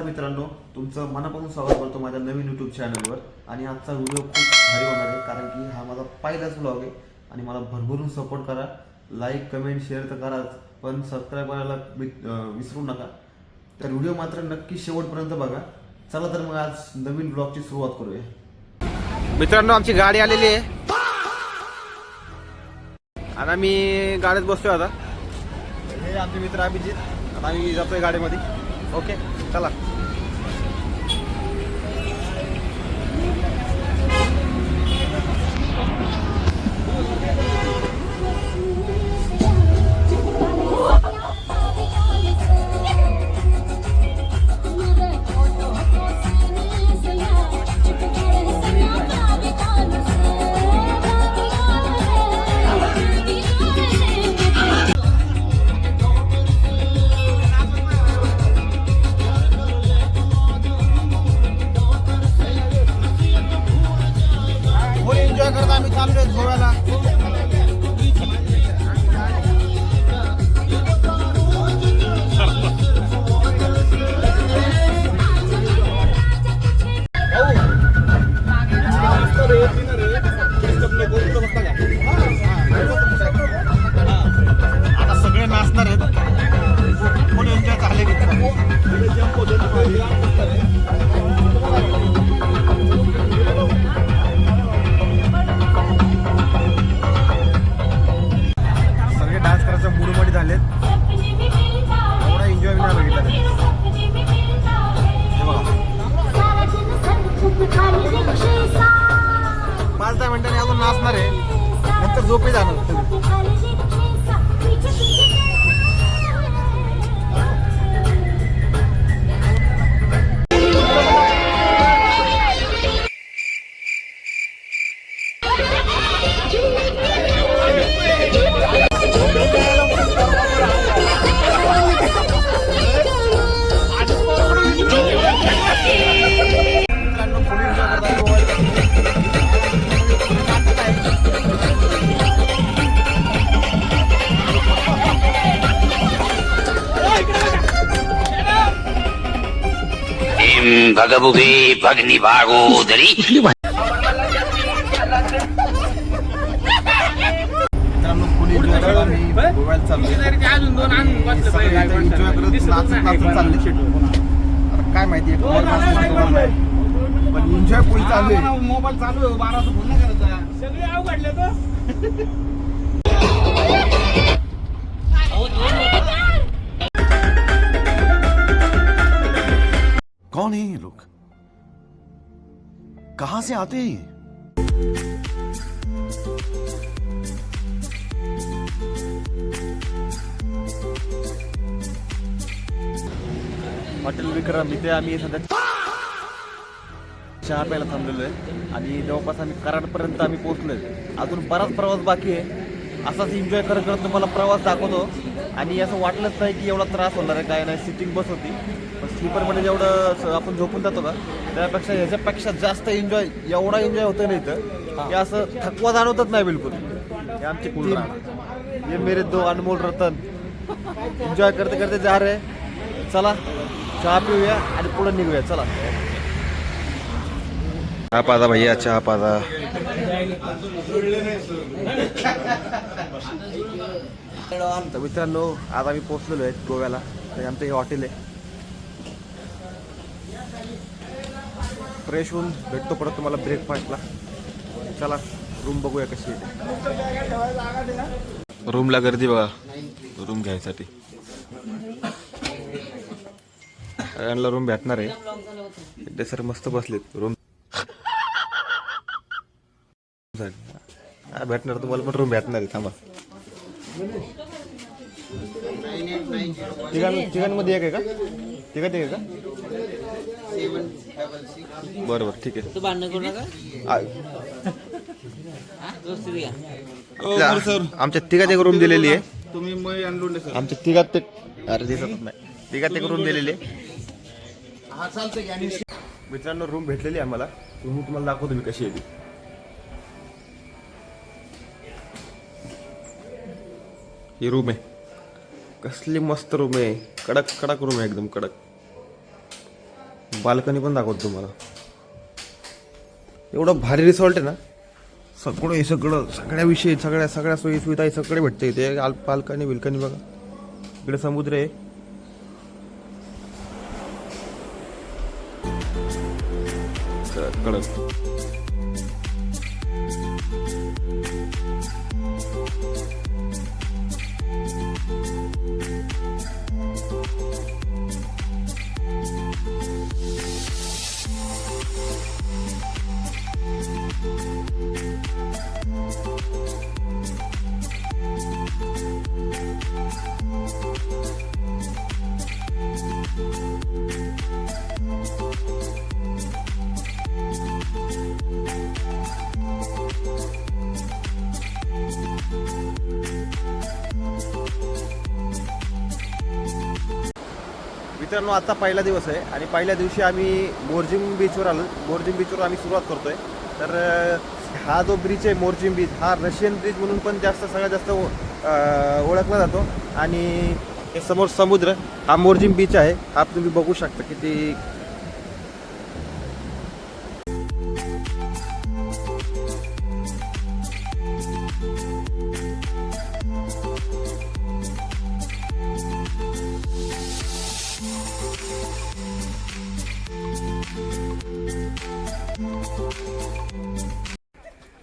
मित्रांनो, तुमचं मनापासून स्वागत करतो माझ्या नवीन यूट्यूब चॅनलवर. आणि आजचा व्हिडिओ खूप भारी होणार आहे, कारण की हा माझा पहिलाच व्लॉग आहे. आणि मला भरभरून सपोर्ट करा, लाईक कमेंट शेअर तर कराच, पण सबस्क्राईब करायला विसरू नका. तर व्हिडिओ मात्र नक्की शेवटपर्यंत बघा. चला तर मग आज नवीन व्लॉगची सुरुवात करूया. मित्रांनो, आमची गाडी आलेली आहे. आता मी गाडीत बसतोय. आता हे आमचे मित्र अभिजित. आता आम्ही जातोय गाडीमध्ये. ओके, चला. एन्जॉय करत आम्ही चाललोय गोव्याला. आता सगळे नाचणार आहेत. कोण एन्जॉय झाले मूडमध्ये झालेत. एवढा एन्जॉय नाही बघितला. 5-10 मिनिटांनी अजून नाचणार आहे, नंतर झोपी जाणार. भगभुगे भगनी भागोदरी. मित्रांनो, फुल एन्जॉय करत आम्ही गोव्याला चाललोय. एन्जॉय करत नाचत चालले. आता काय माहिती आहे, पण एन्जॉय फुल चालू आहे. मोबाईल चालू आहे. 12चा फोन नाही करायचा. सगळे अवघडले तर. कौन है ये लोग? कहां से आते हैं? हॉटेल विक्रम इथे आम्ही सध्या चहा प्यायला थांबलेलो आहे. आणि जवळपास आम्ही कराडपर्यंत आम्ही पोहोचलोय. अजून बराच प्रवास बाकी आहे. असाच एन्जॉय करत करत तुम्हाला प्रवास दाखवतो. आणि असं वाटलंच नाही की एवढा त्रास होणार आहे. काय नाही, सिटिंग बस होती. पण स्लीपरमध्ये जेवढं आपण झोपून जातो का, त्यापेक्षा ह्याच्यापेक्षा जास्त एन्जॉय, एवढा एन्जॉय होतं नाही तर की असं थकवा जाणवतच नाही बिलकुल. हे आमचे टीम, हे मेरे दो अनमोल रतन एन्जॉय करते करते जा रे. चला चहा पिऊया आणि पुढे निघूया. चला, चहा पाजा भैया, चहा पाजा. तर मित्रांनो, आज आम्ही पोहोचलेलो आहे गोव्याला. आमचं हे हॉटेल आहे. फ्रेश होऊन भेटतो परत तुम्हाला ब्रेकफास्टला. चला रूम बघूया कशी आहे. रूमला गर्दी बघा रूम घ्यायसाठी. सगळ्यांना रूम भेटणार आहे. सर मस्त बसलेत रूम. हा भेटणार तुम्हाला पण रूम भेटणार आहे थांबा. तिघांमध्ये एक आहे का? तिघात एक आहे का? बरोबर ठीक आहे. तू भांडण करू नका. आमच्या तिघात एक रूम दिलेली आहे. तुम्ही मग आणलो सर. आमच्या तिघात एक अरे दिसत नाही. तिघात एक रूम दिलेली आहे. मित्रांनो रूम भेटलेली आहे आम्हाला. तुम्हाला दाखवतो मी कशी आहे ती. ही रूम आहे. कसली मस्त रूम आहे. कडक कडक रूम आहे एकदम कडक. बाल्कनी पण दाखवतो तुम्हाला. एवढं भारी रिसॉर्ट आहे ना. सगळं सगळ्याविषयी सगळ्या सोयी सुविधा सगळे भेटते इथे. बाल्कनी बिल्कनी बघा. इकडे समुद्र आहे. कडक मित्रांनो आजचा पहिला दिवस आहे आणि पहिल्या दिवशी आम्ही मोरजिम बीचवर आलो. मोरजिम बीचवर आम्ही सुरुवात करतोय. तर हा जो ब्रिज आहे मोरजिम बीच हा रशियन ब्रिज म्हणून पण सगळ्यात जास्त ओळखला जातो. आणि हे समोर समुद्र हा मोरजिम बीच आहे. हा तुम्ही बघू शकता किती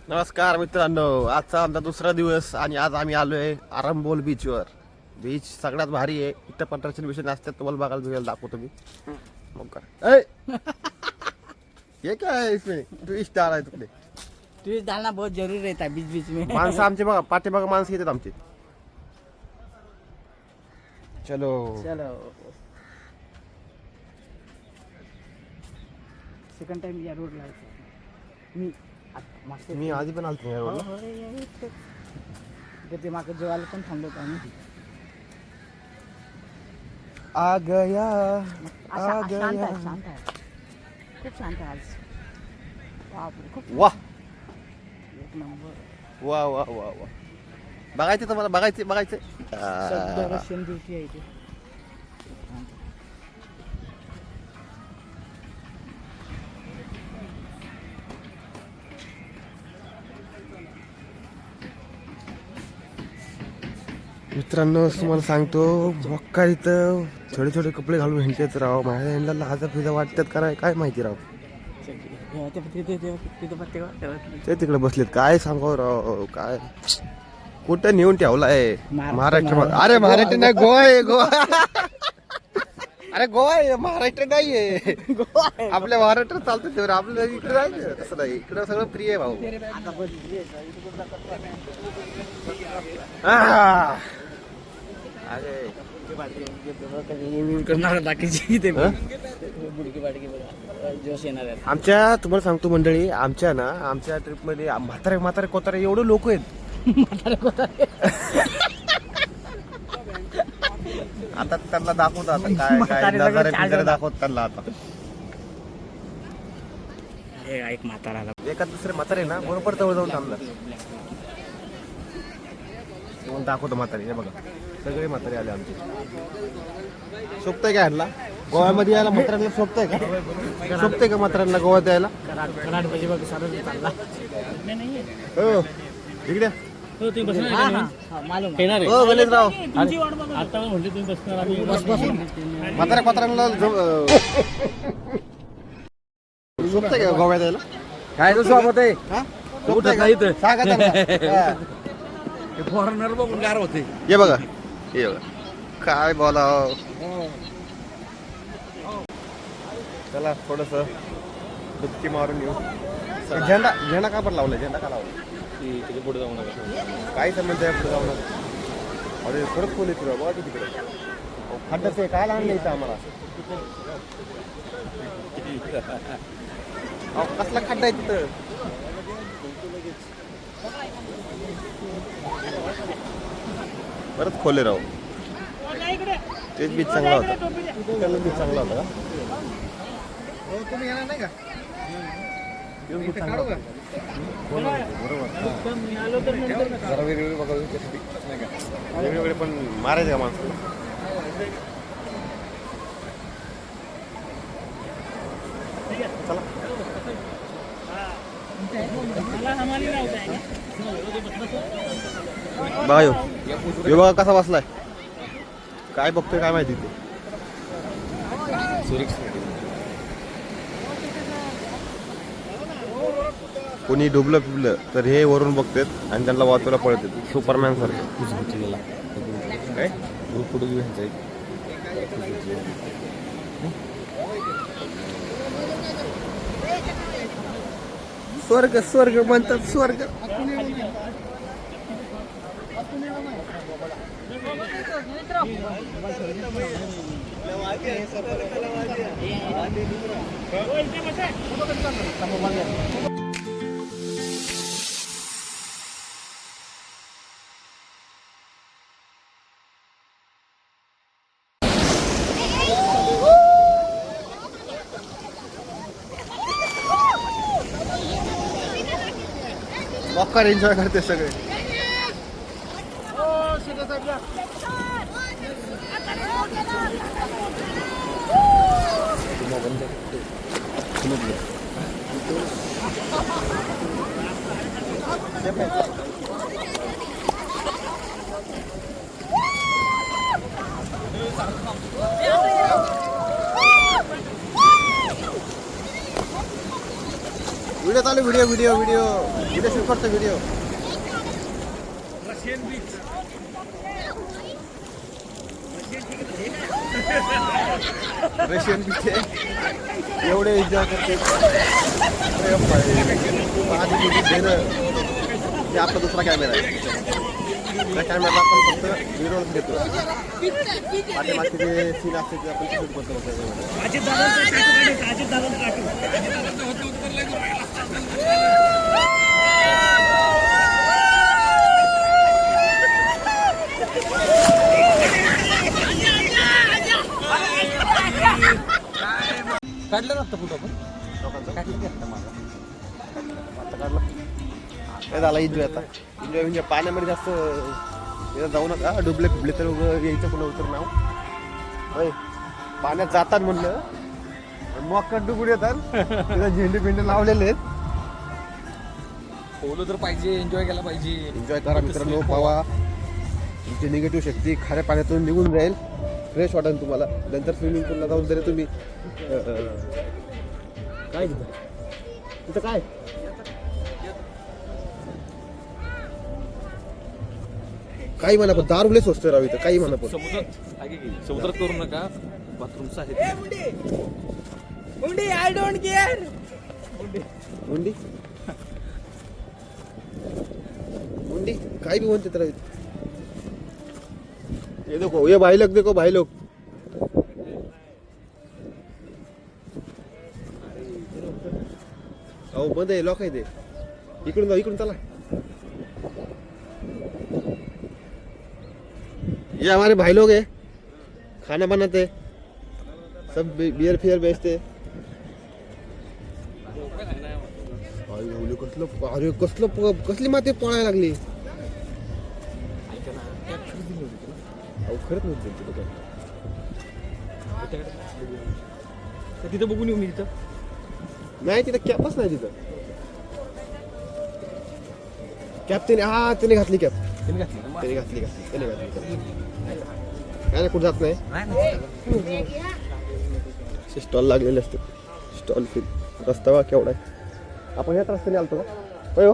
नमस्कार मित्रांनो. आजचा आमचा दुसरा दिवस आणि आज आम्ही आलोय आरंबोल बीचवर. बीच सगळ्यात भारी आहे. इथं पण रशियन विषय असतात. तुम्हाला बघायला दाखवतो मी. मग काय हे काय ट्विस्ट आलाय तुकडे. ट्विस्ट डालना बहुत जरूरी रहता है बीच बीच में. माणसं आमचे बघा पाठीमागं माणसं येतात आमचे. चलो चलो सेकंड टाइम या रोडला मी मी आधी पण आलतो या रोडला. ते मागं जेवायला पण थांबलो होतो आम्ही. आ गया शांत आहे खूप शांत आहे आज. बापरे खूप वाह एक नंबर. वा वा वा वा. बघायचं तुम्हाला बघायचं. सगळं रशियन ब्युटी आहे इथे. मित्रांनो तुम्हाला सांगतो मक्का इथं छोटे छोटे कपडे घालून हिंडतात राव. माझ्या ह्यांना लाजा फिजा वाटतात काय माहिती राव. ते तिकडे बसलेत काय सांगावं राव. काय कुठं नेऊन ठेवलाय महाराष्ट्र. अरे महाराष्ट्र नाही गोवा आहे गोवा. अरे गोवा आहे महाराष्ट्र नाहीये. आपल्या महाराष्ट्र चालतं तेव्हा आपल्या इकडे जायचं तसं नाही. इकडं सगळं फ्री आहे भाऊ. अरे आमच्या तुम्हाला सांगतो मंडळी आमच्या ट्रिप मध्ये म्हातारे कोतारे एवढे लोक आहेत. आता त्यांना दाखवतो आता काय नजारे बिजारे दाखवत त्यांना आता. एक म्हातारा एका दुसरे म्हातारे ना बरोबर जवळ जाऊन थांबणार. दाखवतो म्हातारे. हे बघा सगळे म्हातारे आले आमचे. सोबतंय का ह्यांना गोव्यामध्ये यायला? म्हाताऱ्यांना सोबतंय का? सोबतंय का म्हाताऱ्यांना गोव्यात यायला? हो इकडे हो गणेशराव. म्हाताऱ्या म्हाताऱ्यांना सोबतंय का गोव्यात यायला? काय सोबत आहे सोबतंय का? सांगा त्यांना. फॉरेनर बघून गार होते. ये बघा काय बोला. चला थोडस डुबकी मारून येऊ. झेंडा झेंडा का पण लावलाय? झेंडा का लावला? पुढे जाऊ नका. काय संबंध आहे पुढे जाऊन? अरे परत खोल येते बाबा तिकडे. खड्डाच आहे काय आणलं इथं आम्हाला? अहो, कसला खड्डा आहे तिथं? परत खोले राहू. तेच बीच चांगला होता. त्याला बीच चांगला होता का? तुम्ही येणार नाही का? जरा वेगवेगळे बघा वेगवेगळे पण मारायचे का माणसाला? चला बघा यो बघा कसा बसलाय. काय बघतोय काय माहिती ते. कोणी डुबलं पिबलं तर हे वरून बघतात आणि त्यांना वाचवायला पळतात. सुपरमॅन सारखं. काय स्वर्ग स्वर्ग म्हणतात स्वर्ग. मक्कार एन्जॉय करते सगळे. व्हिडिओ चालू video video video video shoot करतो व्हिडिओ. रशियन बीच एवढे एन्जॉय करते. हे आपला दुसरा कॅमेरा आहे. त्या कॅमेरा आपण फक्त व्हिडिओ घेतो. पाठीमागचे जे सीन असते ते आपण शूट करतो. काढलं ना फोटो आपण. काय झाला एन्जॉय आता. एन्जॉय म्हणजे पाण्यामध्ये जास्त याला जाऊ नका. डुबले फिबले तर यायचं पुन्हा उतर नाव. होय पाण्यात जातात म्हणलं मग डुबून येतात. तिला झेंडे बिंडे लावलेले आहेत. पोहलो तर पाहिजे, एन्जॉय केला पाहिजे. एन्जॉय करा मित्रांनो. पावा तुमची निगेटिव्ह शक्ती खाऱ्या पाण्यातून निघून जाईल. फ्रेश वाटेल तुम्हाला. नंतर स्विमिंग पूलला जाऊन तरी तुम्ही काय तिथं काय काही म्हणा पण दारू लय स्वस्त राहू इथं. काही म्हणा पण समुद्रात करू नका. बाथरूमचं आहे आय डोंट केअर. मुंडी मुंडी काय भी म्हणते तर. ये देखो ये भाई लोग देखो भाई लोग. अहो बंद आहे लॉक आहे ते. इकडून जाऊ इकडून चला. ये हमारे भाई लोग है. खाना बनाते सब बियर फियर बेचते. अरे कसलं कसली माती पळायला लागली. अहो खरंच नव्हतं तिथं बघून येऊ मी. तिथं नाही तिथं कॅपच नाही. तिथं कॅप त्याने घातली. कॅप त्याने घातली काय नाही. कुठं जात नाही. स्टॉल लागलेले असते. स्टॉल फिल रस्ता बा केवढा आहे. आपण ह्याच रस्त्याने आलतो का होय हो.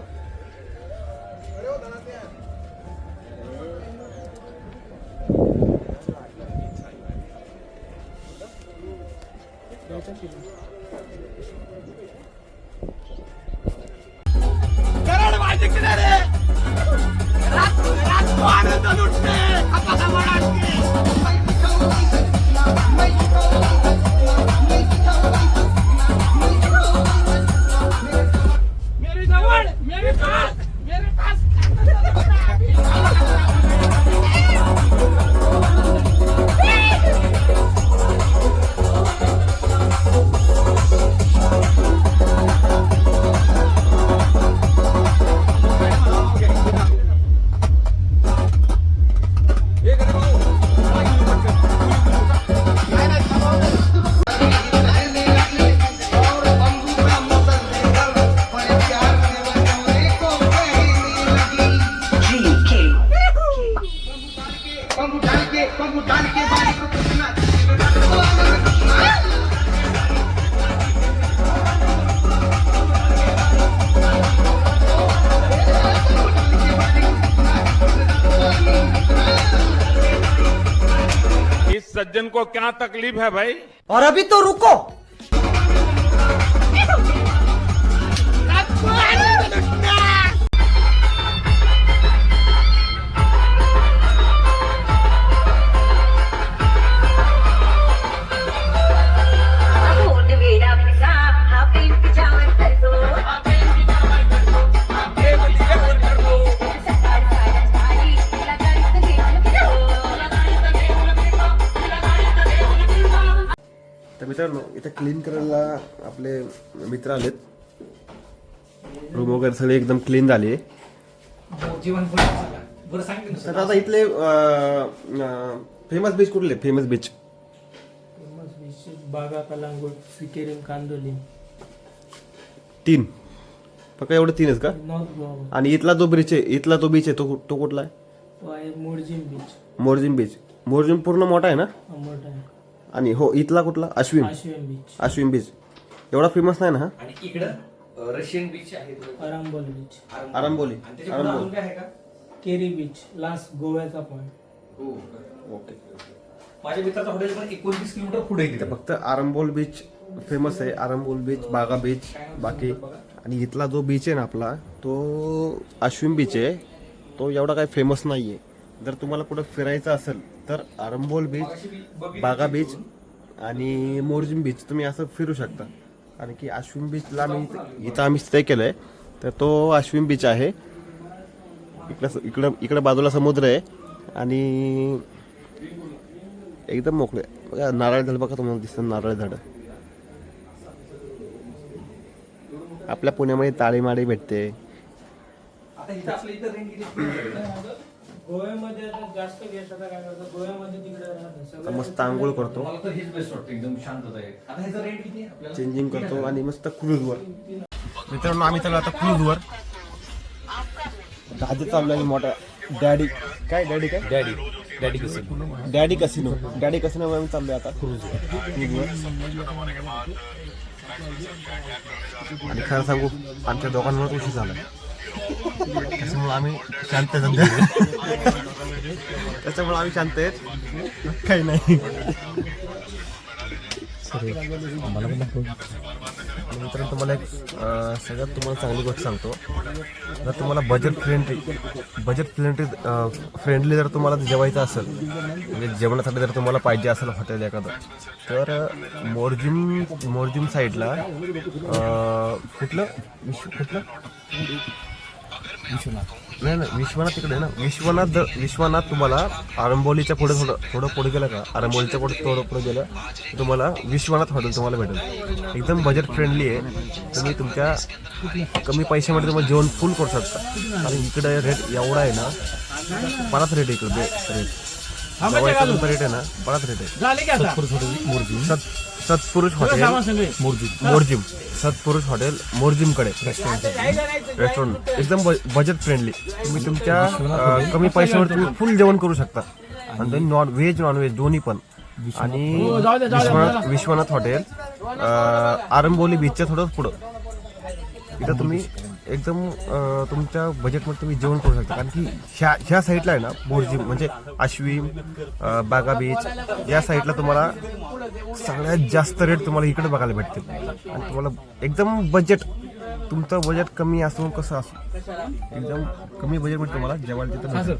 इस सज्जन को क्या तकलीफ है भाई? और अभी तो रुको। तर मित्रांनो इथे क्लीन करायला आपले मित्र आलेत. रूम वगैरे सगळे एकदम क्लीन झाले. तर आता इथले फेमस बीच कुठले? फेमस बीच बागा कलांगूट सिकेरिम कांदोली 3 फक्त एवढे 3च का? नॉर्थ गोवा. आणि इथला जो बीच आहे, इथला तो बीच आहे तो कुठला आहे? तो आहे मोरजिम बीच. मोरजिम बीच. मोरजिम पूर्ण मोठा आहे ना? मोठा आहे. आणि हो इथला कुठला? अश्विन. आशियन बीच. अश्विन बीच एवढा फेमस नाही ना हा? आणि इकडं रशियन बीच आहे. अरांबोल बीच. आरंबोली. अजून काय आहे का? केरी बीच लास्ट गोव्याचा पॉइंट. ओके. माझ्या मित्राचं हॉटेल पण 29 किलोमीटर पुढे आहे. फक्त आरंबोल बीच फेमस आहे. आरंबोल बीच, बागा बीच बाकी. आणि इथला जो बीच आहे ना आपला तो अश्विन बीच आहे. तो एवढा काही फेमस नाही आहे. जर तुम्हाला कुठं फिरायचं असेल तर आरंबोल बीच, बागा बीच आणि मोरजिम बीच तुम्ही असं फिरू शकता. कारण की अश्विन बीचला इथं आम्ही स्टे केलं आहे. तर तो अश्विन बीच आहे. इकडं बाजूला समुद्र आहे आणि एकदम मोकळे. बघा नारळ झाड बघा तुम्हाला दिसतं नारळ झाड. आपल्या पुण्यामध्ये ताळीमाळी भेटते. आता इथं आपल्या इथं रेंट किती? गोव्यामध्ये आता जास्त गेस्ट आता काय करतात गोव्यामध्ये तिकडे राहतात तर मस्त आंघोळ करतो, मला तर हेच बेस्ट वाटतं, एकदम शांतता आहे. आता ह्याचं रेंट किती आहे आपल्याला? चेंजिंग करतो आणि मस्त क्रूजवर. मित्रांनो आम्ही चाललो आता क्रूजवर. आधी चाललो आहे मोठा डॅडी काय डॅडी कसिनो आम्ही चाललोय आता क्रूजवर. आणि खरं सांगू आमच्या दोघांवर उशीर झाला. त्याच्यामुळे आम्ही शांत आहेत. काही नाही. मित्रांनो तुम्हाला एक सगळ्यात तुम्हाला चांगली गोष्ट सांगतो. जर तुम्हाला बजेट फ्रेंडली जर तुम्हाला जेवायचं असेल म्हणजे जेवणासाठी जर तुम्हाला पाहिजे असेल हॉटेल एखादं तर मोरजिम साईडला कुठलं विश्वनाथ तिकडे ना विश्वनाथ तुम्हाला आरंबोलीच्या पुढे थोडं पुढे गेलं का आरंबोलीच्या थोडं पुढे गेलं तुम्हाला विश्वनाथ हॉटेल तुम्हाला भेटेल. एकदम बजेट फ्रेंडली आहे. तुम्ही तुमच्या कमी पैशामध्ये तुम्हाला जेवण फुल करू शकता. आणि इकडे रेट एवढा आहे ना बराच रेट आहे इकडे. रेट आहे ना बराच रेट आहे. सत्पुरुष हॉटेल मोरजिम सत्पुरुष हॉटेल मोरजिमकडे रेस्टॉरंट एकदम बजेट फ्रेंडली. तुम्ही तुमच्या कमी पैशावर तुम्ही फुल जेवण करू शकता. आणि नॉनव्हेज दोन्ही पण. आणि विश्वनाथ हॉटेल आरंबोली बीचच्या थोडं पुढं इथं तुम्ही एकदम तुमच्या बजेटमध्ये तुम्ही जेवण करू शकता. कारण की ह्या साईडला आहे ना मोरजिम म्हणजे अश्विन बागा बीच या साईडला तुम्हाला सगळ्यात जास्त रेट तुम्हाला इकडे बघायला भेटतील. आणि तुम्हाला एकदम बजेट तुमचं बजेट कमी असून कसं असो एकदम कमी बजेटमध्ये तुम्हाला जेवायला तिथं भेटेल.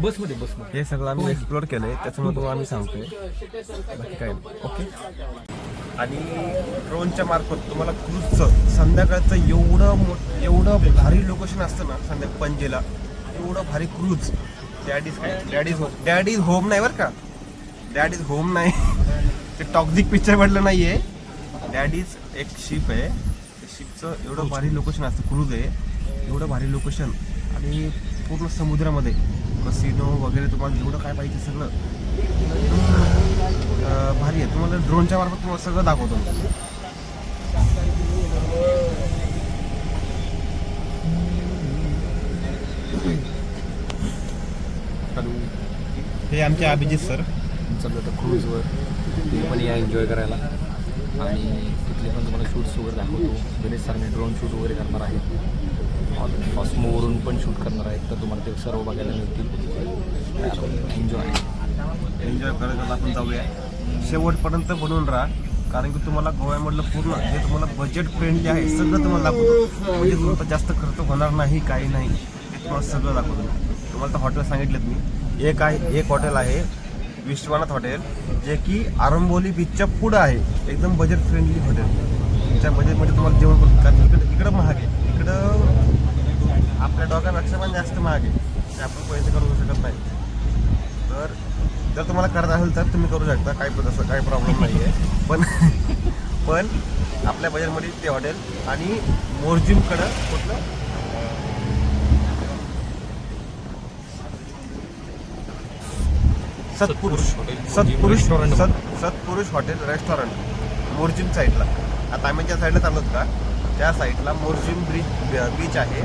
बसमध्ये हे सगळं आम्ही एक्सप्लोअर केलंय त्याच्यामुळे तुम्हाला आम्ही सांगतोय बाकी काय नाही. ओके. आणि ड्रोनच्या मार्फत तुम्हाला क्रूजचं संध्याकाळचं एवढं भारी लोकेशन असतं ना संध्याकाळ पणजेला, एवढं भारी क्रूज. डॅड इज होम नाही बरं का, डॅड इज होम नाही ते टॉक्झिक पिक्चर म्हटलं नाही आहे. डॅड इज एक शिप आहे, शिपचं एवढं भारी लोकेशन असतं, क्रूज आहे एवढं भारी लोकेशन आणि पूर्ण समुद्रामध्ये कसिनो वगैरे तुम्हाला जेवढं काय पाहिजे सगळं भारी आहे. तुम्हाला ड्रोनच्या मार्फत तुम्हाला सगळं दाखवतो. हे आमचे अभिजित सर चाललं होतं क्रूजवर, ते पण या एन्जॉय करायला आणि तिथले पण तुम्हाला शूट्स वगैरे दाखवतो. गणेश सरांनी ड्रोन शूट वगैरे करणार आहेत, कॉस्मोवरून पण शूट करणार आहेत, तर तुम्हाला ते सर्व बघायला मिळतील. एन्जॉय करत आपण जाऊया, शेवटपर्यंत बनवून राहा. कारण की तुम्हाला गोव्यामधलं पूर्ण जे तुम्हाला बजेट फ्रेंडली आहे सगळं तुम्हाला दाखवतो. म्हणजे तुमचा जास्त खर्च होणार नाही, काही नाही, हे तुम्हाला सगळं दाखवतो. तुम्हाला तर हॉटेल सांगितलेत मी. एक हॉटेल आहे विश्वनाथ हॉटेल, जे की आरंबोली बीचच्या पुढं आहे. एकदम बजेट फ्रेंडली हॉटेल. त्या बजेटमध्ये तुम्हाला जेवण करून, कारण इकडं महाग आहे, इकडं आपल्या डोक्यापेक्षा पण जास्त महाग आहे, ते आपण पैसे करू शकत नाही. तर जर तुम्हाला करत असेल तर तुम्ही करू शकता, तसं काही प्रॉब्लेम नाही आहे. पण आपल्या बजेटमध्ये ते हॉटेल. आणि मोर्जिमकडं कुठलं सत्पुरुष हॉटेल रेस्टॉरंट मोर्जिम साईडला. आता आम्ही ज्या साईडला चाललो का त्या साईडला मोर्जिम बीच आहे.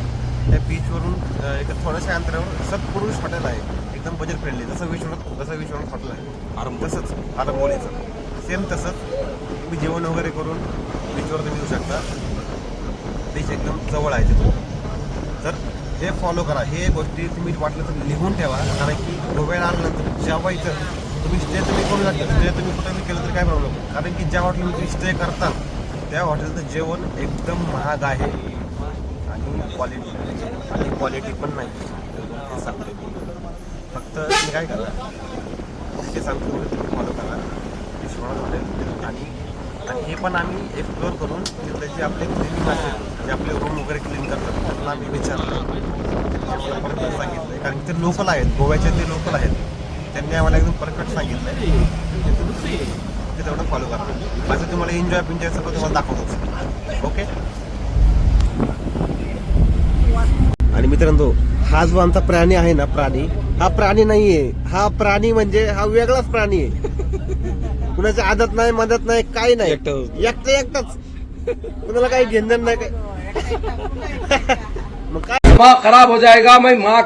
त्या बीचवरून एक थोड्याशा अंतरावर सत्पुरुष हॉटेल आहे, एकदम बजेट फ्रेंडली. जसं विश्वनाथ हॉटेल आहे तसंच आरंबोलीचं सेम तसंच. तुम्ही जेवण वगैरे करून बीचवर तुम्ही येऊ शकता. बीच एकदम जवळ आहे तिथून. तर हे फॉलो करा, हे गोष्टी तुम्ही वाटलं तर लिहून ठेवा. कारण की गोव्याला आल्यानंतर जेवायचं तुम्ही स्टे तुम्ही करू शकता. स्टे तुम्ही कुठं केलं तर काय प्रॉब्लेम. कारण की ज्या हॉटेलमध्ये तुम्ही स्टे करता त्या हॉटेलचं जेवण एकदम महाग आहे आणि क्वालिटी पण नाही. हे सांगतो फक्त तुम्ही काय करा, ते सांगतो तुम्ही फॉलो करा विश्वनाथ हॉटेल. आणि हे पण आम्ही एक्सप्लोअर करून तिथले जे आपले क्लिनिंग असेल, जे आपले रूम वगैरे क्लीन करतात त्यांना आम्ही विचारलं, आम्हाला परफेक्ट सांगितलं. कारण की ते लोकल आहेत, गोव्याचे ते लोकल आहेत, त्यांनी आम्हाला एकदम परफेक्ट सांगितलं. ते तेवढं फॉलो करा. माझं तुम्हाला एन्जॉय सगळं तुम्हाला दाखवतो. ओके. आणि मित्रांनो, हा जो आमचा प्राणी आहे ना, हा प्राणी नाहीये. हा प्राणी म्हणजे हा वेगळाच प्राणी आहे. कुणाची आदत नाही, मदत नाही, काही नाही, एकटाच. कुणाला काही घेणं नाही काय. मग काय दिमाग खराब हो जाएगा. मैं माँ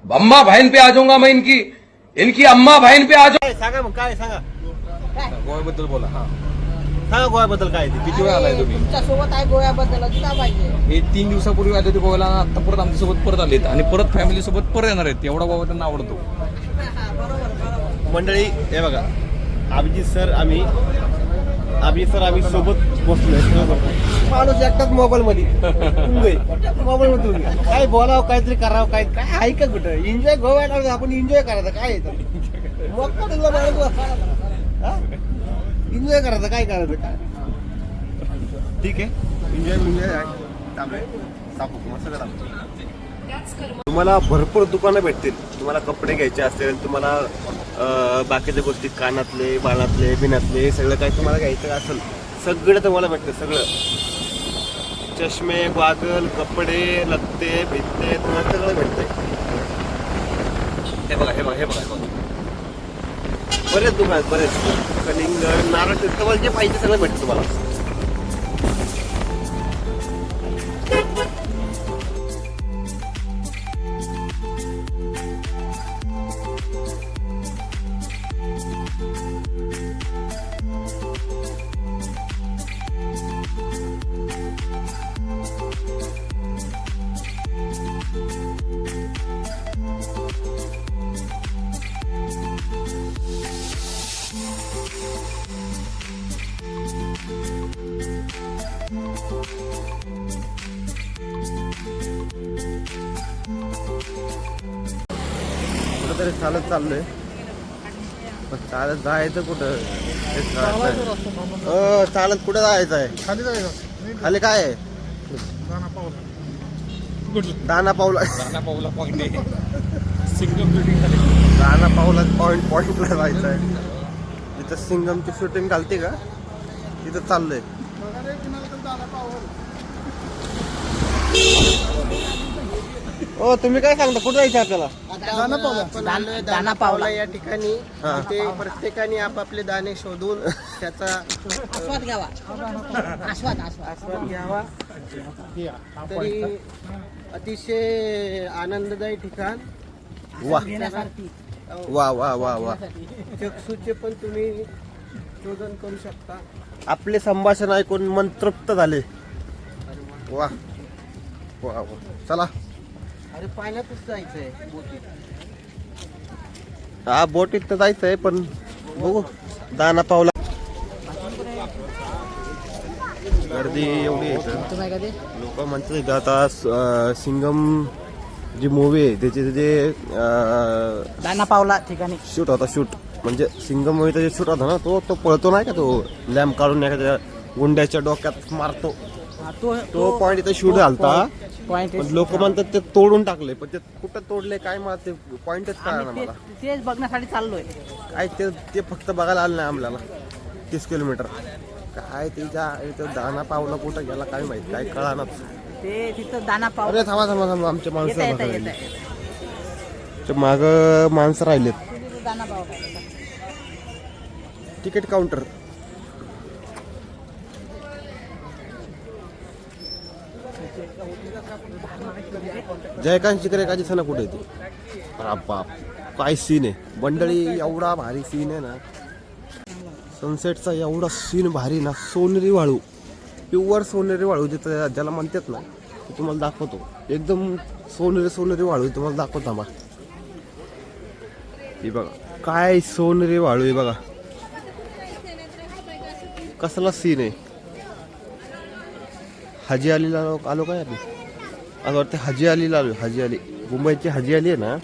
अम्मा बहन पे आ जाऊंगा. मैं इनकी अम्मा बहन पे आ जाऊंगा. सांगा मग काय सांगा. गोव्याबद्दल बोला. सांगा गोव्याबद्दल काय ते. किती वेळ आलाय तुम्ही? तुमच्यासोबत आहे गोव्याबद्दल तुला पाहिजे. हे 3 दिवसापूर्वी आले होते गोव्याला, आता परत आमच्यासोबत परत आलेत आणि परत फॅमिली सोबत परत येणार आहेत. एवढा गोवा त्यांना आवडतो. मंडळी हे बघा, अभिजित सर आम्ही सोबत बसलोय. माणूस एकटाच मोबाईल मध्ये काय बोलावं, काहीतरी करावं, काय आहे का कुठं. एन्जॉय गोव्याला आपण एन्जॉय करायचं काय येतं. एन्जॉय करायचं काय करायचं काय. ठीक आहे, एन्जॉय तुम्हाला भरपूर दुकानं भेटतील. तुम्हाला कपडे घ्यायचे असतील, तुम्हाला बाकीच्या गोष्टी कानातले, बाणातले, बिनातले सगळं काही तुम्हाला घ्यायचं असेल सगळं तुम्हाला भेटतं. सगळं चष्मे, गॉगल, कपडे, लत्ते, भित्ते तुम्हाला सगळं भेटतंय. हे बघा बरेच दुकान आहेत, बरेच कलिंगड, नारळ, तुम्हाला जे पाहिजे सगळं भेटतं तुम्हाला. कुठंतरी चालत चाललोय, पण चालत जायचं कुठं. चालत कुठे जायचं आहे? खाली जायचं खाली काय आहे? दाना पावला दाना पावला पॉइंटला जायचं आहे. तिथं सिंगमची शूटिंग घालते का तिथं चाललंय. हो तुम्ही काय सांगता कुठे जायचं आपल्याला? दाना पावला या ठिकाणी हा. ते प्रत्येकाने आपापले दाणे शोधून त्याचा आस्वाद घ्यावा. आस्वाद घ्यावा. तरी अतिशय आनंददायी ठिकाण वा घेण्यासारखी. वा वा वा वा. चक्षुचे पण तुम्ही शोधन करू शकता. आपले संभाषण ऐकून मन तृप्त झाले. वा वा वा. चला अरे पाण्यातच जायचंय बोटीत. हा बोटीत तर जायचंय पण बघू. दाना पावला गर्दी एवढी आहे. लोक म्हणतात आता सिंगम जी मूवी आहे त्याचे जे दाना पावला ठिकाणी शूट होता. शूट म्हणजे सिंगम मूवीचा जे शूट होता ना तो पळतो नाही का, तो लॅम्प काढून एखाद्या गुंड्याच्या डोक्यात मारतो. तो पॉइंट इथे शूट झालता. पॉइंट पण लोक म्हणतात ते तोडून टाकले, पण ते कुठं तोडले काय मला ते पॉइंटच कळणार मला. तेच बघण्यासाठी चाललोय. काय ते फक्त बघायला आलं नाही आम्हाला. 30 किलोमीटर काय त्याच्या इथं दाना पावला कुठं गेला काय माहित, काय कळाना. ते तिथं दाना पावला. अरे थांबा थांबा थांबा आमच्या माणसं येत माग माणसं राहिलेत. दाना पावला. तिकीट काउंटर जयकांत शिकरे का दिसना कुठे येते. बाप काय सीन आहे मंडळी. एवढा भारी सीन आहे ना सनसेटचा. एवढा सीन भारी ना. सोनेरी वाळू, प्युअर सोनेरी वाळू जिथं ज्याला म्हणतात ना ते तुम्हाला दाखवतो. एकदम सोनेरी वाळू तुम्हाला दाखवतो. थांबा ही बघा काय सोनेरी वाळू आहे बघा. कसला सीन आहे. हाजी अलीला आलो काय आम्ही. आज वाटतं हाजी अलीला आलो. हाजी अली मुंबईची हाजी अली आहे ना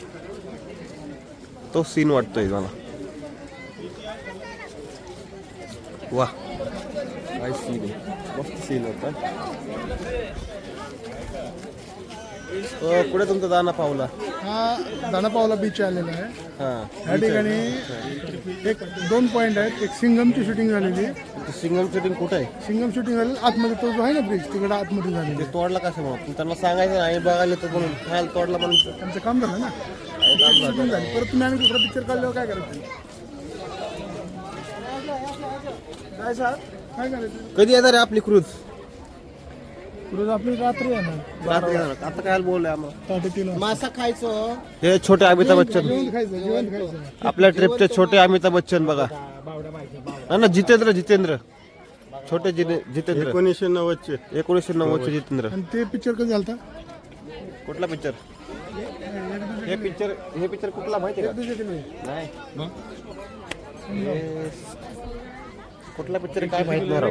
तो सीन वाटतोय मला. वा काय सीन आहे. मस्त सीन होता. कुठे तुमचा दाना पावला? हा दाना पावला बीच आलेला आहे. हा या ठिकाणी 2 पॉइंट आहेत. एक सिंगमची शूटिंग झालेली आहे. सिंगम शूटिंग कुठे आहे? सिंगम शूटिंग झालेली आतमध्ये तो जो आहे ना ब्रिज तिकडे आतमध्ये झालेली ते आहे. तोडला कसं म्हणून त्यांना सांगायचं नाही बघायला तर म्हणून खायला तोडला म्हणून. आमचं काम झालं ना. शूटिंग झाली. परत तुम्ही आम्ही दुसरा पिक्चर काढल्यावर काय करायचं? काय सर काय करायचं? कधी येणार आहे आपली क्रूज? रोज आपली रात्री आहे ना. रात्री येणार. आता काय बोलले आम्हाला 3:30 मासा खायचं. हे छोटे अमिताभ बच्चन. जेवण खायचं. आपल्या ट्रिपचे छोटे अमिताभ बच्चन बघा ना. जितेंद्र छोटे जितेंद्र 1990चे 1990चे जितेंद्र. आणि ते पिक्चर कधी झालता? कुठला पिक्चर? हे पिक्चर कुठला माहिती आहे का? नाही कुठला पिक्चर काय माहित नाही राव.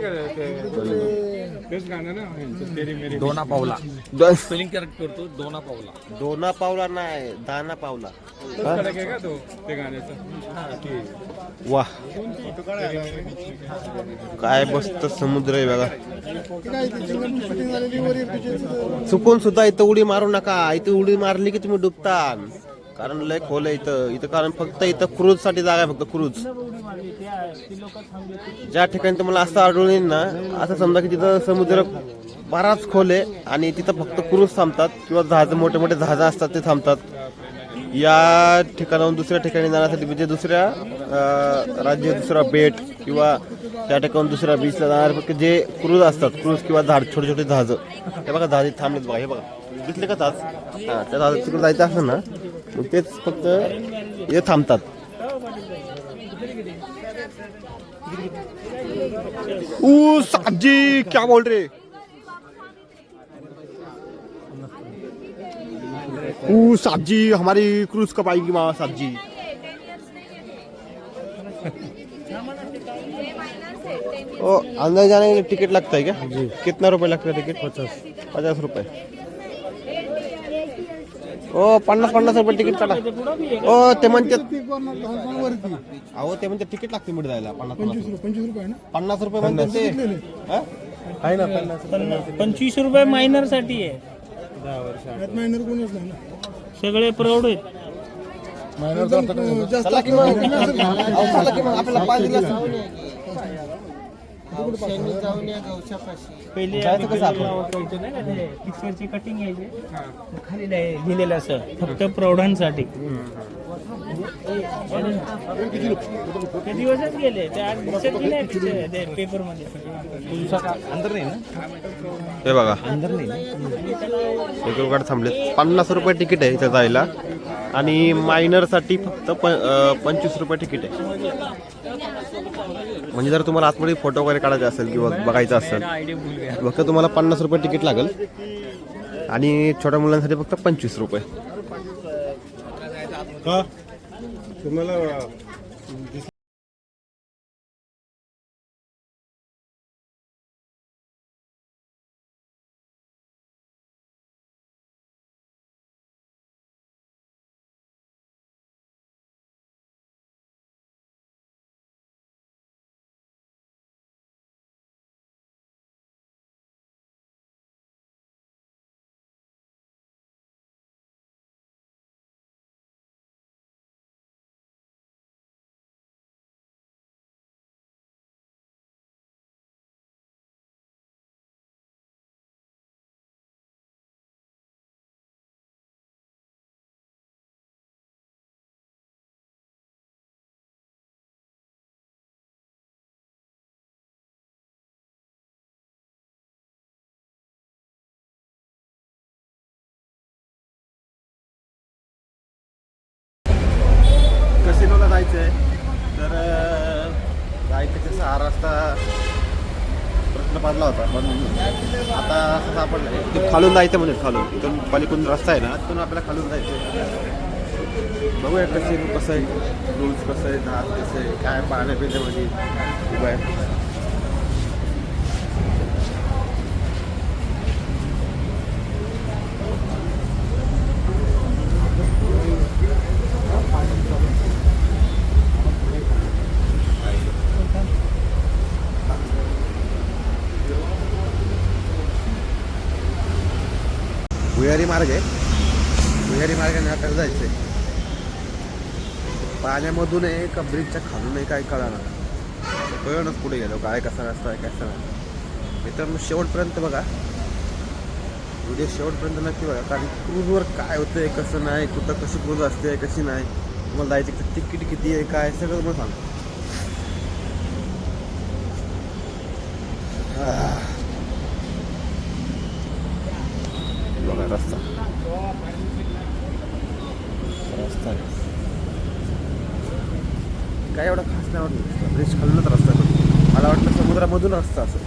दोना पावला दो- स्पेलिंग करेक्ट करतो. दोना पावला. दोना पावला नाही दाना पावला. वा काय मस्त समुद्र आहे बघा. काय ती सिंगमची शूटिंग झालेली वर पिक्चर. चुकून सुद्धा इथं उडी मारू नका. इथं उडी मारली की तुम्ही डुबता. कारण लय खोल आहे इथं कारण फक्त इथं क्रूज साठी जागा आहे. फक्त क्रूज ज्या ठिकाणी तुम्हाला असं आढळून येईल ना असं समजा की तिथं समुद्र बराच खोल आहे आणि तिथं फक्त क्रूज थांबतात किंवा जहाज मोठे मोठे जहाज असतात ते थांबतात. या ठिकाणाहून दुसऱ्या ठिकाणी जाण्यासाठी म्हणजे दुसऱ्या राज्य दुसरा बेट किंवा त्या ठिकाणून दुसऱ्या बीचला जाणार फक्त जे क्रूज असतात. क्रूज किंवा छोटे छोटे जहाज हे बघा जहाज थांबलेत बघा. हे बघा दिसले का जहाज? हां त्या जहाज तिकडे जायचं असं ना मग तेच फक्त हे थांबतात. साहब जी क्या बोल रहे? साहब जी हमारी क्रूज कब आएगी वहाँ साहब जी? ओ अंदर जाने के लिए टिकट लगता है क्या जी? कितना रुपए लगता है टिकट? 50 रुपए. ओ 50 रुपये तिकीट काढा. ओ ते म्हणतात अहो ते म्हणतात तिकीट लागते मीठ जायला 50 रुपये म्हणतात ते आहे ना 25 रुपये मायनर साठी आहे. सगळे प्रौढ आहेत. चला की मग आपल्याला 5 दिला हौशाने जाऊन या गवशापाशी. पहिले पिक्चरची कटिंग यायची खाली लिहिलेलं असं फक्त प्रौढांसाठी. ते दिवसच गेले ते आज दिसत बी नाही picture ते पेपर मध्ये. अंदर नाही ना हे बघा एक थांबले 50 रुपये तिकीट आहे इथं जायला आणि मायनरसाठी फक्त 25 रुपये तिकीट आहे. म्हणजे जर तुम्हाला आतमध्ये फोटो वगैरे काढायचा असेल किंवा बघायचं असेल फक्त तुम्हाला 50 रुपये तिकीट लागेल आणि छोट्या मुलांसाठी फक्त 25 रुपये. तुम्हाला कसिनोला जायचं आहे तर जायचं कसं 6 रस्ता प्रश्न पडला होता पण आता असं सापडलं आहे खालून जायचं म्हणजे खालून इथून पलीकडून रस्ता आहे ना तिथून आपल्याला खालून जायचं आहे. बघूया कसिनो कसं आहे रूल्स कसं आहे जहाज कसं आहे काय पाहण्यापिण्यामध्ये उभं आहे. भुयारी मार्ग आहे. भुयारी मार्गाने आपल्याला जायचं आहे. पाण्यामधून आहे का ब्रिजच्या खालून आहे काय कळणार कळणच पुढे गेलो काय कसा रस्ता आहे कसा नाही. मित्रांनो शेवटपर्यंत बघा व्हिडिओ शेवटपर्यंत नक्की बघा कारण क्रूजवर काय होतंय कसं नाही कुठं कशी क्रूज असते कशी नाही तुम्हाला जायचं तिकीट किती आहे काय सगळं मला सांगतो. बघा रस्ता रस्ता काय एवढा खास नाही वाटलं ब्रिज खालूनच रस्ता मला वाटलं समुद्रामधून रस्ता असं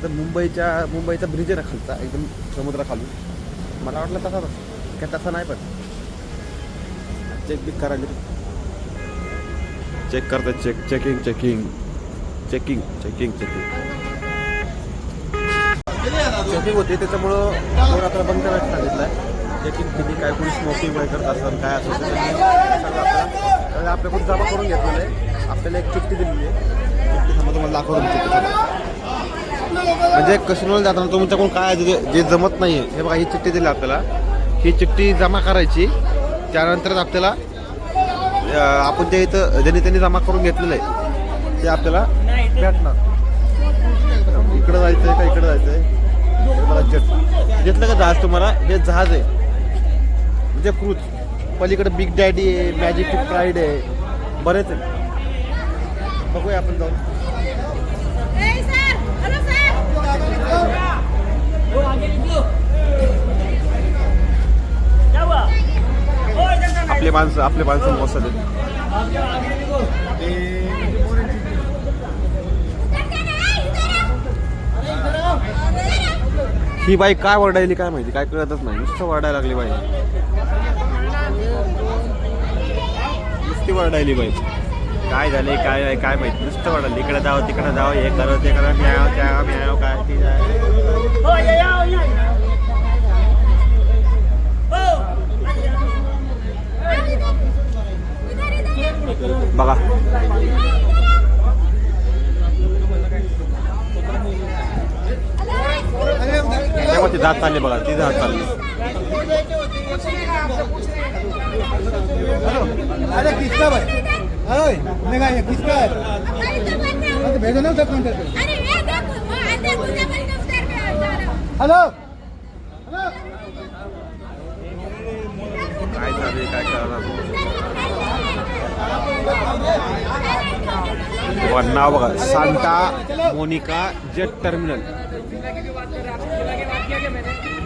तर मुंबईचा ब्रिज आहे ना खालचा एकदम समुद्रा खालून मला वाटलं तसा काय तसा नाही पण चेक बिक करायला चेक करतात checking checking checking checking checking checking होते त्याच्यामुळं आपण आता बंद करायचं सांगितलं आहे. चेकिंग किती काय कोणी स्मोकिंग वगैरे करत असेल काय असेल त्याच्यामुळे आपल्याकडून जमा करून घेतलेलं आहे. आपल्याला एक चिठ्ठी दिलेली आहे. चिठ्ठी समजा तुम्हाला दाखवतो चिठ्ठी म्हणजे कसिनोला जाताना तुमच्याकडून काय जे जमत नाही आहे हे बघा ही चिठ्ठी दिली आपल्याला. ही चिठ्ठी जमा करायची त्यानंतरच आपल्याला आपण ते इथं त्यांनी जमा करून घेतलेलं आहे ते आपल्याला भेटणार. इकडं जायचं आहे का इकडं जायचं आहे मला घेतलं का जहाज तुम्हाला हे जहाज आहे म्हणजे क्रूज. पलीकडे बिग डॅडी आहे मॅजिक प्राईड आहे बरेच आहे. बघूया आपण जाऊन आपले माणसं मोसत आहेत. ही बाई काय वरडायली काय माहिती काय कळतच नाही नुसतं वरडायला लागली बाई नुसती वरडायली बाई काय झाले काय आहे काय माहिती नुसतं वरडायली इकडे जावं तिकडे जावं हे करा ते करा म्याव त्या म्याव काय ती हात चालले बघा, तिथे हात चालले. अरे किसका भाई किसका भेजो ना हॅलो काय चालू आहे काय करणार नाव बघा, Santa Monica jet terminal.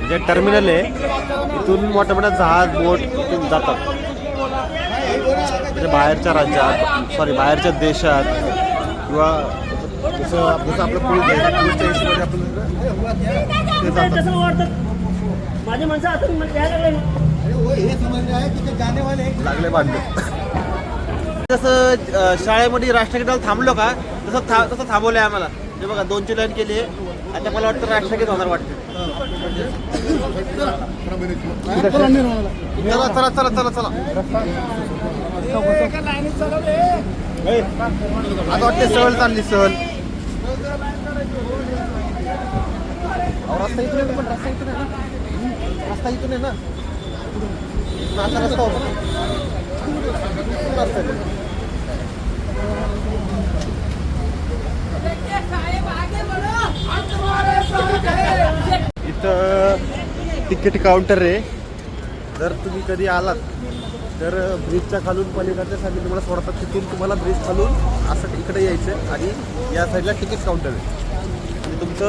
Jet terminal आहे, इथून मोठ्या मोठ्या जहाज बोट इथून जातात म्हणजे बाहेरच्या राज्यात, सॉरी बाहेरच्या देशात, किंवा जसं आपलं क्रूज आहे, क्रूजच्या हिशोबाने आपण ते जातात. माझे माणसं आता लागले बांधले. जसं शाळेमध्ये राष्ट्रगीताला थांबलो का तसं थांबवलंय आम्हाला. हे बघा 2ची लाईन केली आहे. आता मला वाटतं राष्ट्रगीत होणार वाटतं. चला चला चला चला चला. आता वाटते सहल चालली, सहल. रस्ता इथून आहे, पण रस्ता इथून आहे ना, रस्ता इथून आहे ना, आता रस्ता होता. इथं तिकीट काउंटर आहे. जर तुम्ही कधी आलात तर ब्रिजच्या खालून पलीकडच्या साईडला तुम्हाला सोडतात, तिथून तुम्हाला ब्रिज खालून असं इकडे यायचं आणि या साईडला तिकीट काउंटर आहे. आणि तुमचं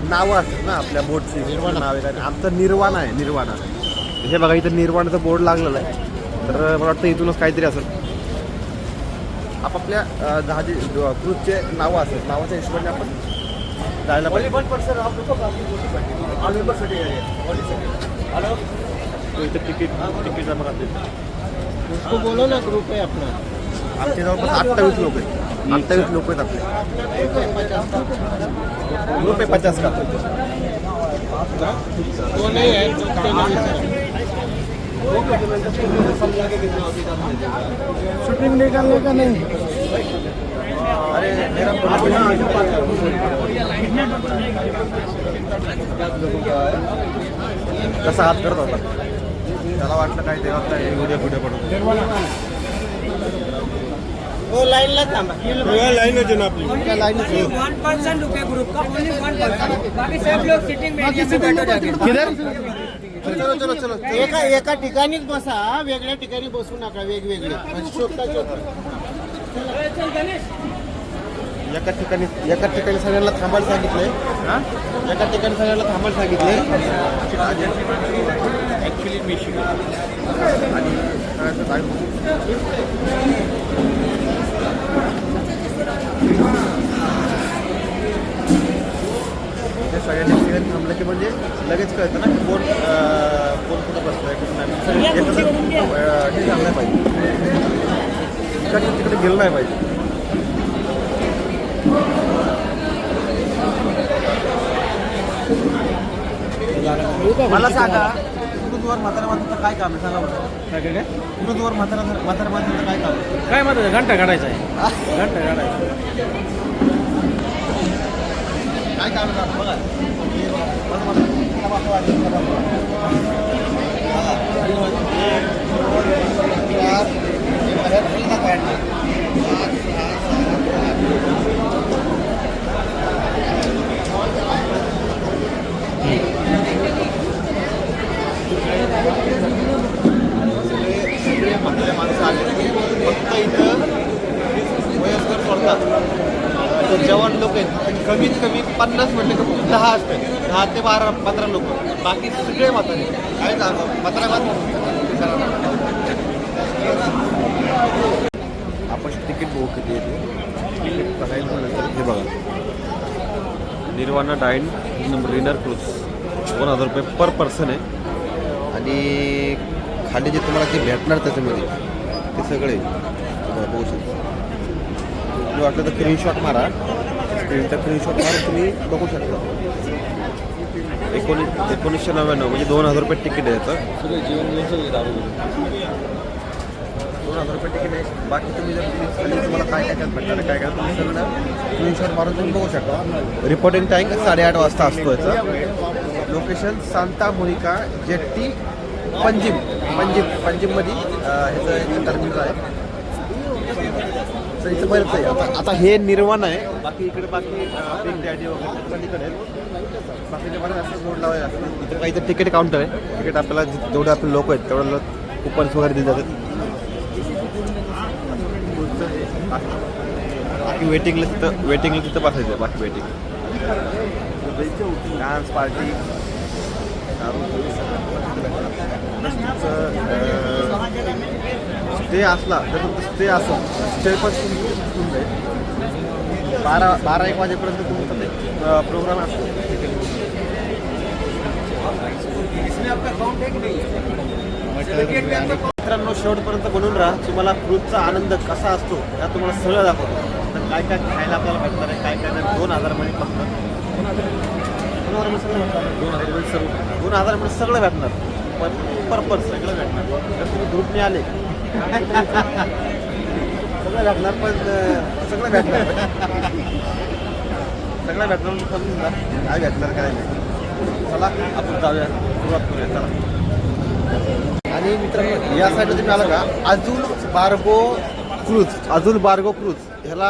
नावं असतात ना आपल्या बोटची, निर्वाणा नाव आहे. आमचं निर्वाणा आहे, निर्वाणा. हे बघा इथं निर्वाणाचा बोर्ड लागलेला आहे. तर मला वाटतं इथूनच काहीतरी असेल. आपापल्या जहाजी क्रूजचे नावं असतात, नावाच्या हिशोबाने आपण जायला पाहिजे. इथं तिकीट जमा करते. उसको बोलो ना ग्रुप आहे आपला. आमच्या जवळपास 28 लोक आहेत. 28 लोक आहेत आपले. ग्रुप आहे 50 का. तो नाही आहे शूटिंग निकालने का नहीं. अरे मेरा कसा हात करत होता, त्याला वाटलं काय देवात काय व्हिडिओ बनवतो. हो लाईनला थांबा. लाईनच आहे ना आपली. लाईनच आहे. 1% रुक है ग्रुप का, ओनली 1%. बाकी सब लोग सिटिंग में किधर चलो चलो चलो. एका ठिकाणीच बसा, वेगळ्या ठिकाणी बसू नका, वेगवेगळे शोधता शोधता. एका ठिकाणी सगळ्यांना थांबायला सांगितलंय. एका ठिकाणी सगळ्यांना थांबायला सांगितलंय. ॲक्च्युली मी शिकलो आणि सगळ्यांचं काय सगळ्यांनी सगळ्यांनी थांबलं की म्हणजे लगेच कळतं ना की कोण कुठं बसलंय, कुठं नाही. हे झालं नाही पाहिजे, तिकडे गेलं नाही पाहिजे. मला सांगा, क्रूजवर म्हाताऱ्या माणसाचं काय काम आहे सांगा बरं. काय क्रूजवर म्हाताऱ्या माणसाचं काय काम आहे? काय म्हणतात, घंटा काढायचा आहे, घंटा काढायचा. काय काम आहे बघा. म्हाताऱ्या माणसं आले फक्त इथं वयस्कर सोडतात. जवान लोक आहेत कमीत कमी 50 म्हटलं तर 10 असतात, 10 ते 12-15 लोक. बाकी सगळे म्हातारे काय म्हातारा आपण तिकीट बघू किती येते. तिकीट बघायला म्हणलं तर हे बघा, निर्वाणा डाईन रिनर क्रूज 2000 रुपये पर पर्सन आहे. आणि खाली जे तुम्हाला ते भेटणार त्याच्यामध्ये ते सगळे बघू शकता. तुम्ही वाटलं तर स्क्रीनशॉट मारा, स्क्रीनचा स्क्रीनशॉट मारून तुम्ही बघू शकता. 1999 म्हणजे 2000 रुपये तिकीट आहे याचं. 2000 रुपये तिकीट आहे. बाकी तुम्ही जर खाली तुम्हाला काय काय भेटणार काय काय तुम्ही सगळं स्क्रीनशॉट मारून तुम्ही बघू शकता. रिपोर्टिंग टाईम 8:30 वाजता असतो याचा. लोकेशन सांता मोनिका जेट्टी पंजिममध्ये ह्याचं टर्मिनल आहे. तर इथं बरंच आहे. आता हे निर्वाण आहे. बाकी इकडे बिग डॅडी वगैरे तिकडे आहेत. बाकीच्या बरं असं बोर्ड लावायला असतं. इथं काही तर तिकीट काउंटर आहे. तिकीट आपल्याला जेवढे आपले लोक आहेत तेवढं कुपन्स वगैरे दिले जातात. बाकी वेटिंगला तिथं बसायचं. बाकी वेटिंग डान्स पार्टी स्टे असला तर तुमचं स्टे असेल स्टे पण तुम्ही जाईल 12-1 वाजेपर्यंत तुमचं प्रोग्राम असतो. मित्रांनो शेवटपर्यंत बनवून राहा. तुम्हाला क्रूजचा आनंद कसा असतो त्या तुम्हाला सगळं दाखवतो. तर काय काय खायला आपल्याला भेटणार आहे काय काय नाही. 2000 मध्ये फक्त 2000 मध्ये सगळं भेटणार. पर सगळं भेटणार. जर तुम्ही ग्रुपने आले सगळं भेटणार. पण सगळं भेटणार म्हणजे समजून जा काय भेटणार काय नाही. चला आपण जाऊया सुरुवात करूया. चला. आणि मित्रांनो या साईडला तुम्ही आला का अजून बार्गो क्रूज ह्याला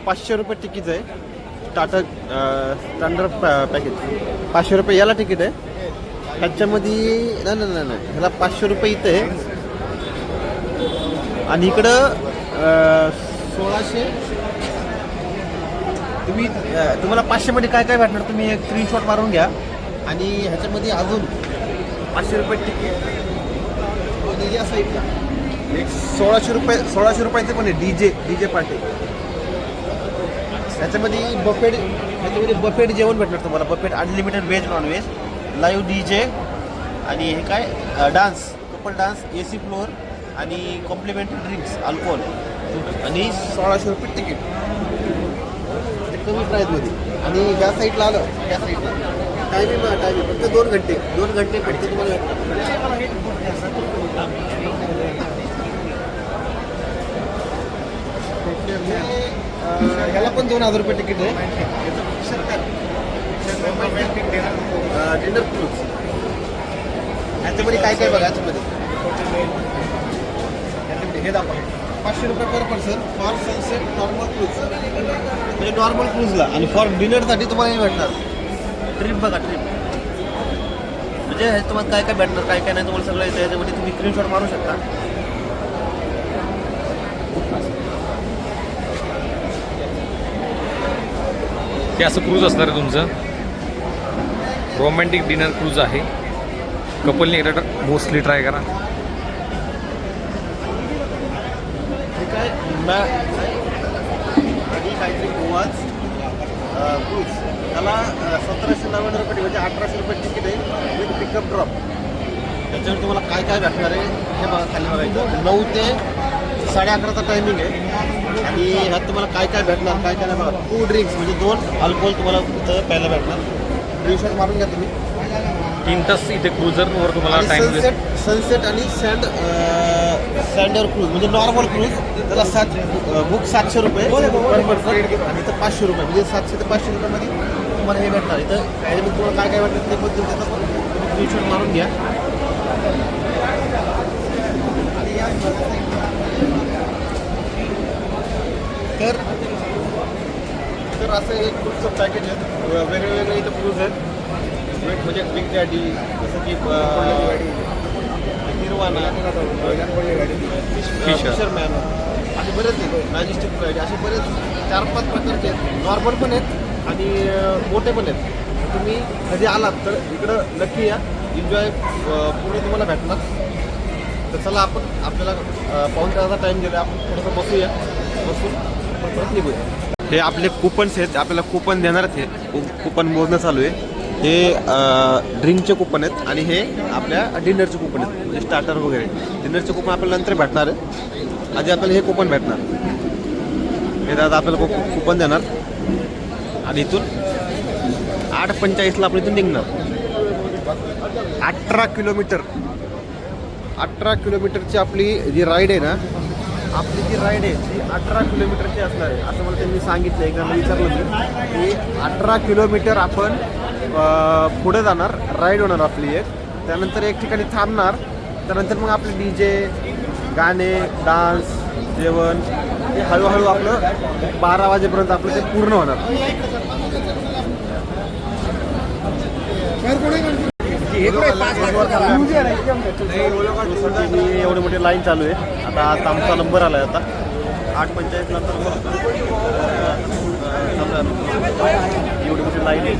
500 रुपये तिकीट आहे. स्टँडर्ड पॅकेज 500 रुपये याला तिकीट आहे. ह्याच्यामध्ये नाही ह्याला 500 रुपये इथं आहे. आणि इकडं 1600. तुम्हाला 500 मध्ये काय काय भेटणार तुम्ही एक स्क्रीनशॉट मारून घ्या. आणि ह्याच्यामध्ये अजून 500 रुपये तिकीट. आणि या साईडला एक 1600 रुपयाचं पण आहे डीजे पार्टी. ह्याच्यामध्ये बफेट जेवण भेटणार तुम्हाला. Buffet unlimited veg non veg live DJ आणि हे काय dance couple dance AC floor आणि कॉम्प्लिमेंटरी ड्रिंक्स अल्कोहोल आणि 1600 रुपये तिकीट. ते कमी प्राईजमध्ये. आणि या साईडला आलं त्या साईडला टायमिंग फक्त 2 घंटे फक्त तुम्हाला ह्याला पण 2000 रुपये तिकीट आहे. डिनर क्रूज ह्याच्यामध्ये काय काय बघा. ह्याच्यामध्ये हे दाखवा 500 रुपये per person for sunset normal cruise म्हणजे नॉर्मल क्रूजला. आणि फॉर डिनरसाठी तुम्हाला हे भेटणार ट्रिप बघा ट्रिप म्हणजे हे तुम्हाला काय काय भेटणार काय काय नाही तुम्हाला सगळं येतं. ह्याच्यामध्ये तुम्ही स्क्रीनशॉट मारू शकता. हे असं क्रूज असणार आहे तुमचं. रोमॅन्टिक डिनर क्रूज आहे. कपलने एकदा मोस्टली ट्राय करा. हे काय आणि काहीतरी गोवाच क्रूज त्याला 1799 रुपये म्हणजे 1800 रुपये तिकीट आहे विथ पिकअप ड्रॉप. त्याच्यावर तुम्हाला काय काय भेटणार आहे हे बघा खाली बघायचं. 9 ते 11:30चा टायमिंग आहे. आणि ह्यात तुम्हाला काय काय भेटणार काय काय नाही बघा. 2 ड्रिंक्स म्हणजे 2 अल्कोहोल तुम्हाला इथं प्यायला भेटणार. स्क्रीनशॉट मारून घ्या तुम्ही. 3 तास इथे क्रूझरवर तुम्हाला टाइम. सनसेट आणि सँडर क्रूज म्हणजे नॉर्मल क्रूज त्याला बुक 700 रुपये पर पर्सन आणि इथं 500 रुपये म्हणजे 700 ते 500 रुपयामध्ये तुम्हाला हे भेटणार. इथं ह्याच्यामध्ये तुम्हाला काय काय भेटणार ते पण त्याचा पण स्क्रीनशॉट मारून घ्या. तर असं एक क्रूजचं पॅकेज आहे. वेगळे इथं क्रूज आहेत म्हणजे बिग डॅडी जसं की निर्वाणा फिशरमॅन असे बरेच आहेत. मॅजेस्टिक फ्लाईट असे बरेच 4-5 प्रकारचे आहेत. नॉर्मल पण आहेत आणि मोठे पण आहेत. तुम्ही कधी आलात तर इकडं नक्की या. एन्जॉय पूर्ण तुम्हाला भेटणार. तर चला आपल्याला पाऊण तासाचा टाईम गेला. आपण थोडंसं बसून परत निघूया. हे आपले कुपन्स आहेत. आपल्याला कुपन देणार आहेत. हे कुपन मोजणं चालू आहे. हे ड्रिंकचे कुपन आहेत आणि हे आपल्या डिनरचे कुपन आहेत म्हणजे स्टार्टर वगैरे. डिनरचे कुपन आपल्याला नंतर भेटणार आहे. आधी आपल्याला हे कुपन भेटणार. हे दादा आपल्याला कुपन देणार आणि इथून 8:45ला आपण इथून निघणार. 18 किलोमीटरची आपली जी राईड आहे ना ती 18 किलोमीटरची असणार आहे असं मला त्यांनी सांगितलं. एकदा मी विचारलं की 18 किलोमीटर आपण पुढे जाणार, राईड होणार आपली एक, त्यानंतर एक ठिकाणी थांबणार, त्यानंतर मग आपले DJ, गाणे, डान्स, जेवण हे हळूहळू आपलं 12 वाजेपर्यंत आपलं ते पूर्ण होणार. एवढी मोठी लाईन चालू आहे. आता आमचा नंबर आला आहे, आता 8:45 नंतर एवढी मोठी लाईन आहे.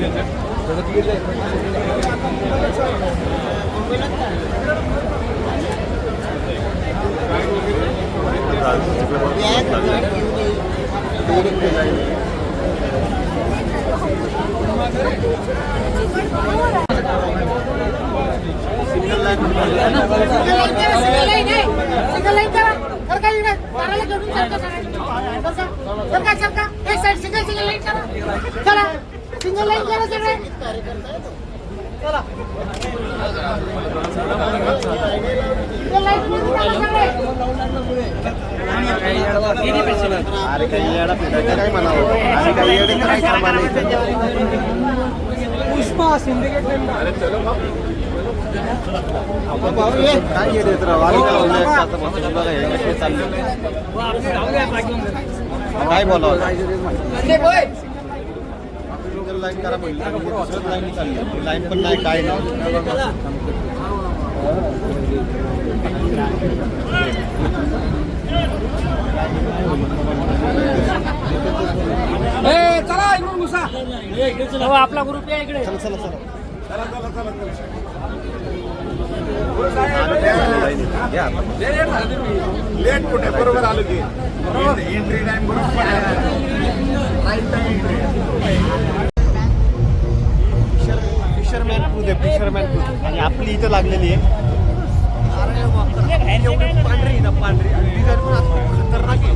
अरे काही येडा फिरायचं काय म्हणावं, आणि काही येडे करायचं आम्हाला पुष्पा सिंडिकेट काय येडे तर काय बोलावं लाईन करा म्हणलं, लाईन चालली, लाईन पण नाही काय नाही. चला इकडून घुसा. आपला ग्रुप या इकडे. चला चला चला. लेट कुठे बरोबर आलो की एंट्री टाइम फिशरमॅन क्रूज आहे, फिशरमॅन क्रूज, आणि आपली इथं लागलेली आहे. एवढी पांढरी ना, पांढरी डिझाईन पण खतरनाक आहे.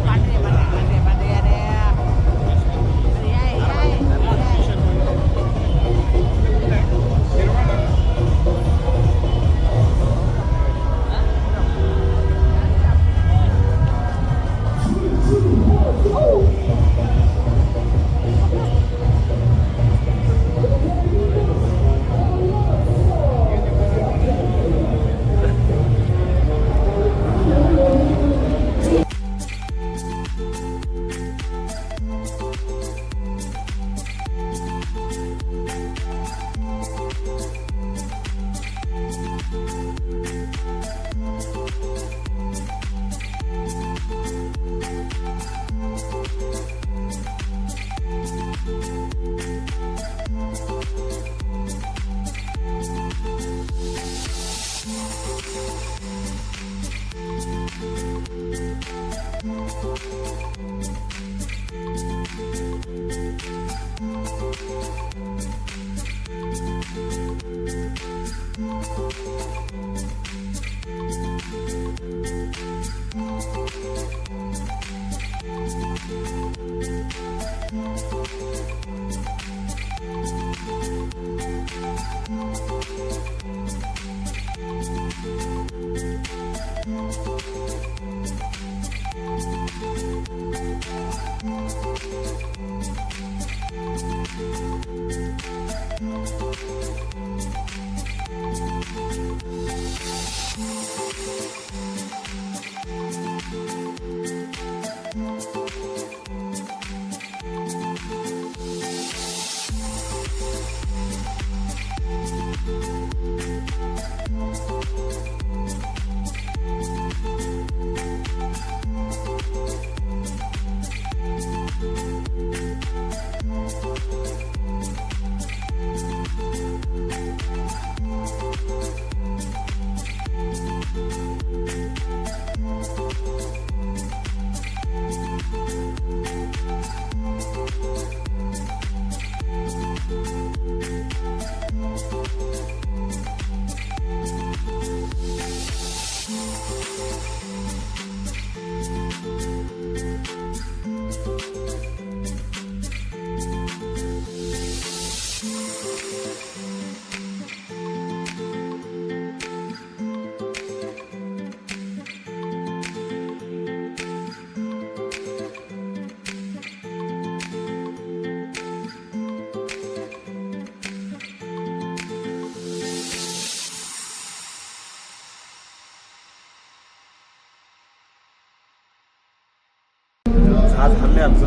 आज हल्ले आमचं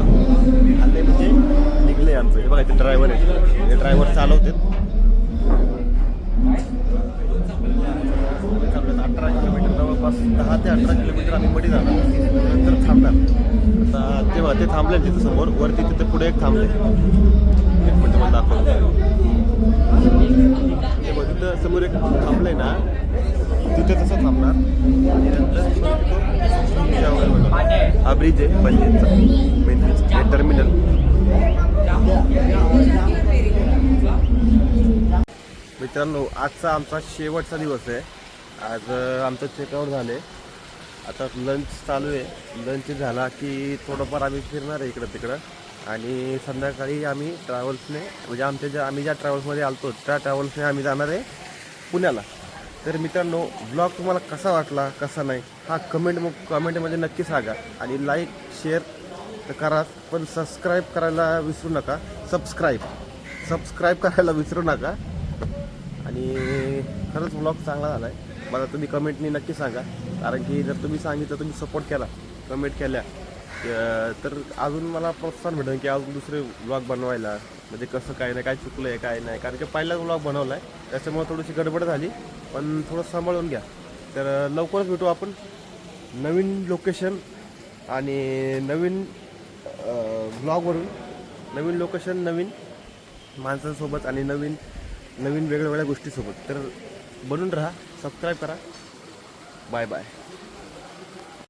हल्ले म्हणजे निघले आमचं. हे बघा इथे ड्रायव्हर आहे, हे ड्रायव्हर चालवतात. 18 किलोमीटर जवळपास 10 ते 18 किलोमीटर आम्ही मध्ये जाणार, नंतर थांबणार. आता तेव्हा ते थांबले तिथं समोर, वरती तिथं पुढे एक थांबले. एक मिनिट मला दाखवतो. तेव्हा तिथं समोर एक थांबलंय ना, तिथे तसं थांबणार आणि नंतर हा ब्रिज आहे पंजीचा, मेन ब्रिज, हे टर्मिनल. मित्रांनो, आजचा आमचा शेवटचा दिवस आहे. आज आमचं चेकआउट झाले. आता लंच चालू आहे. लंच झाला की थोडंफार आम्ही फिरणार आहे इकडं तिकडं, आणि संध्याकाळी आम्ही ट्रॅव्हल्सने, म्हणजे आम्ही ज्या ट्रॅव्हल्समध्ये आलतो त्या ट्रॅव्हल्सने आम्ही जाणार आहे पुण्याला. तर मित्रांनो, ब्लॉग तुम्हाला कसा वाटला कसा नाही हा कमेंटमध्ये नक्की सांगा. आणि लाईक शेअर तर करा, पण सबस्क्राईब करायला विसरू नका. सबस्क्राईब करायला विसरू नका. आणि खरंच ब्लॉग चांगला झाला आहे मला तुम्ही कमेंटनी नक्की सांगा. कारण की जर तुम्ही सांगितलं, तुम्ही सपोर्ट केला, कमेंट केल्या, तर अजून मला प्रोत्साहन भेटेल की अजून दुसरे ब्लॉग बनवायला. म्हणजे कसं काय नाही, काय चुकलं आहे काय नाही. कारण की पहिलाच ब्लॉग बनवला आहे, त्याच्यामुळे थोडीशी गडबड झाली, पण थोडं सांभाळून घ्या. तर लवकरच भेटू आपण नवीन लोकेशन आणि नवीन ब्लॉगवरून, नवीन लोकेशन, नवीन माणसांसोबत आणि नवीन वेगळ्या गोष्टीसोबत. तर बनून राहा, सबस्क्राईब करा. Bye bye.